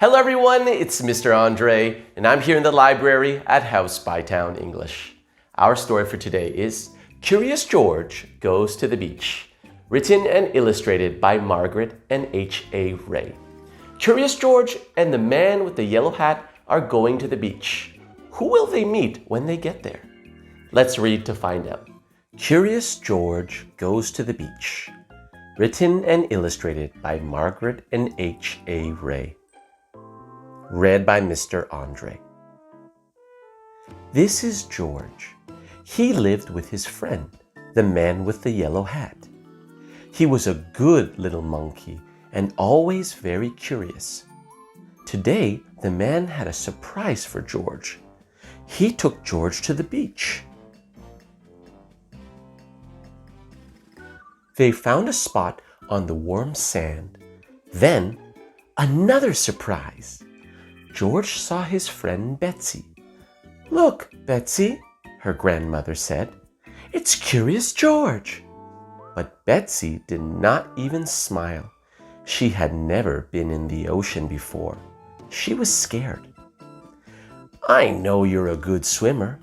Hello everyone, it's Mr. Andre, and I'm here in the library at House Bytown English. Our story for today is Curious George Goes to the Beach, written and illustrated by Margret and H.A. Ray. Curious George and the man with the yellow hat are going to the beach. Who will they meet when they get there? Let's read to find out. Curious George Goes to the Beach, written and illustrated by Margret and H.A. Ray. Read by Mr. Andre. This is George. He lived with his friend, the man with the yellow hat. He was a good little monkey and always very curious. Today, the man had a surprise for George. He took George to the beach. They found a spot on the warm sand. Then, another surprise. George saw his friend Betsy. "Look, Betsy," her grandmother said. "It's Curious George." But Betsy did not even smile. She had never been in the ocean before. She was scared. "I know you're a good swimmer,"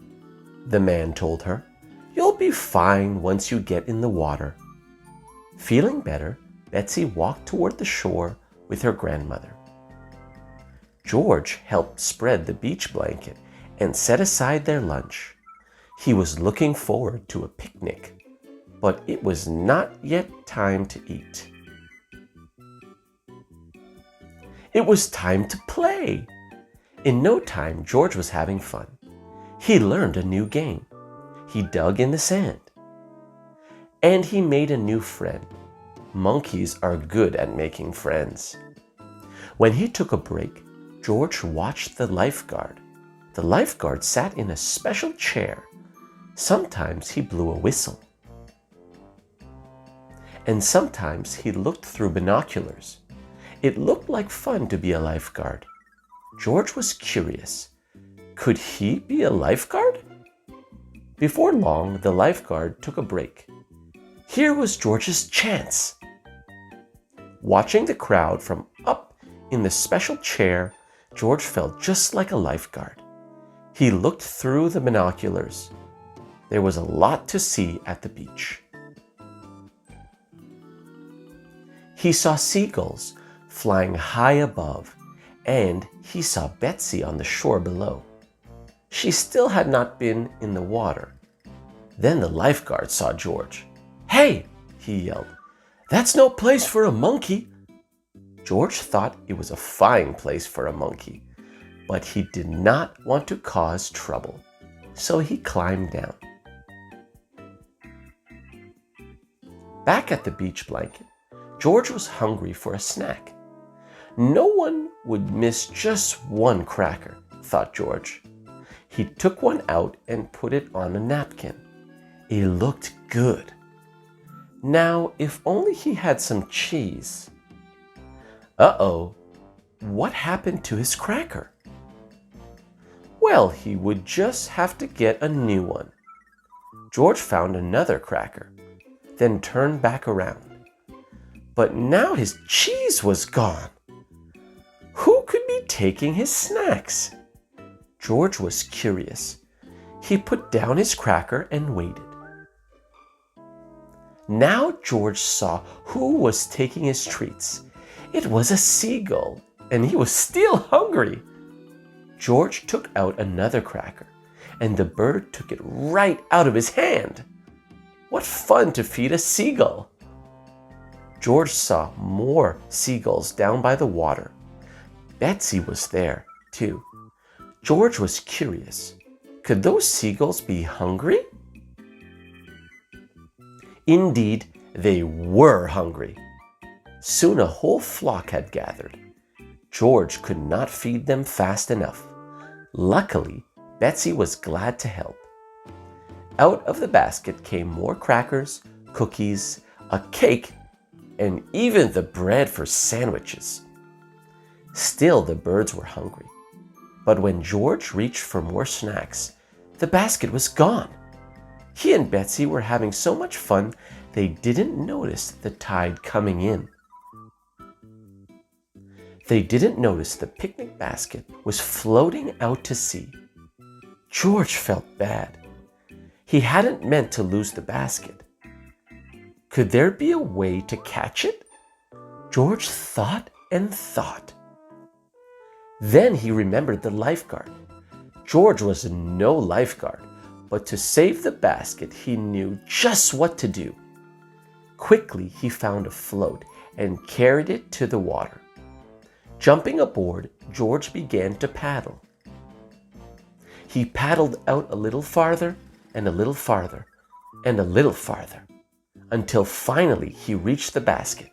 the man told her. "You'll be fine once you get in the water." Feeling better, Betsy walked toward the shore with her grandmother. George helped spread the beach blanket and set aside their lunch. He was looking forward to a picnic, but it was not yet time to eat. It was time to play. In no time, George was having fun. He learned a new game. He dug in the sand. And he made a new friend. Monkeys are good at making friends. When he took a break, George watched the lifeguard. The lifeguard sat in a special chair. Sometimes he blew a whistle. And sometimes he looked through binoculars. It looked like fun to be a lifeguard. George was curious. Could he be a lifeguard? Before long, the lifeguard took a break. Here was George's chance. Watching the crowd from up in the special chair, George felt just like a lifeguard. He looked through the binoculars. There was a lot to see at the beach. He saw seagulls flying high above, and he saw Betsy on the shore below. She still had not been in the water. Then the lifeguard saw George. "Hey!" he yelled. "That's no place for a monkey." George thought it was a fine place for a monkey, but he did not want to cause trouble, so he climbed down. Back at the beach blanket, George was hungry for a snack. No one would miss just one cracker, thought George. He took one out and put it on a napkin. It looked good. Now, if only he had some cheese. Uh-oh, what happened to his cracker? Well, he would just have to get a new one. George found another cracker, then turned back around. But now his cheese was gone. Who could be taking his snacks? George was curious. He put down his cracker and waited. Now George saw who was taking his treats. It was a seagull, and he was still hungry. George took out another cracker, and the bird took it right out of his hand. What fun to feed a seagull! George saw more seagulls down by the water. Betsy was there, too. George was curious. Could those seagulls be hungry? Indeed, they were hungry. Soon a whole flock had gathered. George could not feed them fast enough. Luckily, Betsy was glad to help. Out of the basket came more crackers, cookies, a cake, and even the bread for sandwiches. Still, the birds were hungry. But when George reached for more snacks, the basket was gone. He and Betsy were having so much fun, they didn't notice the tide coming in. They didn't notice the picnic basket was floating out to sea. George felt bad. He hadn't meant to lose the basket. Could there be a way to catch it? George thought and thought. Then he remembered the lifeguard. George was no lifeguard, but to save the basket, he knew just what to do. Quickly, he found a float and carried it to the water. Jumping aboard, George began to paddle. He paddled out a little farther and a little farther and a little farther until finally he reached the basket.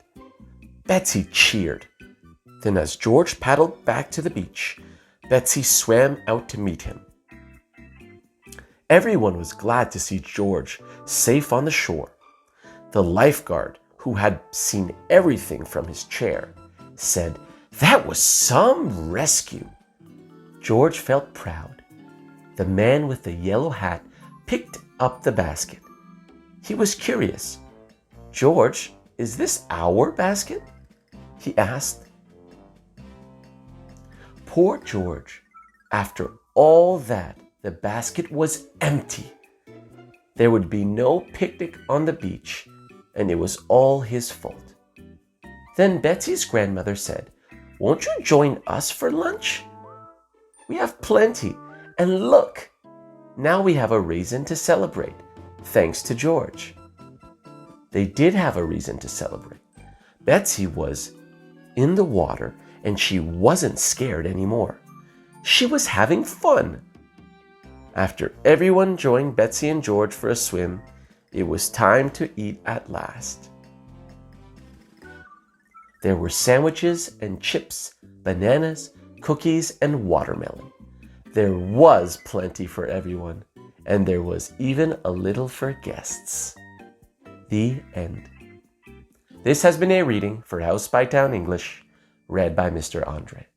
Betsy cheered. Then as George paddled back to the beach, Betsy swam out to meet him. Everyone was glad to see George safe on the shore. The lifeguard, who had seen everything from his chair, said, "That was some rescue." George felt proud. The man with the yellow hat picked up the basket. He was curious. "George, is this our basket?" he asked. Poor George. After all that, the basket was empty. There would be no picnic on the beach, and it was all his fault. Then Betsy's grandmother said, "Won't you join us for lunch? We have plenty, and look, now we have a reason to celebrate, thanks to George." They did have a reason to celebrate. Betsy was in the water, and she wasn't scared anymore. She was having fun. After everyone joined Betsy and George for a swim, it was time to eat at last. There were sandwiches and chips, bananas, cookies, and watermelon. There was plenty for everyone, and there was even a little for guests. The end. This has been a reading for House Bytown English, read by Mr. Andre.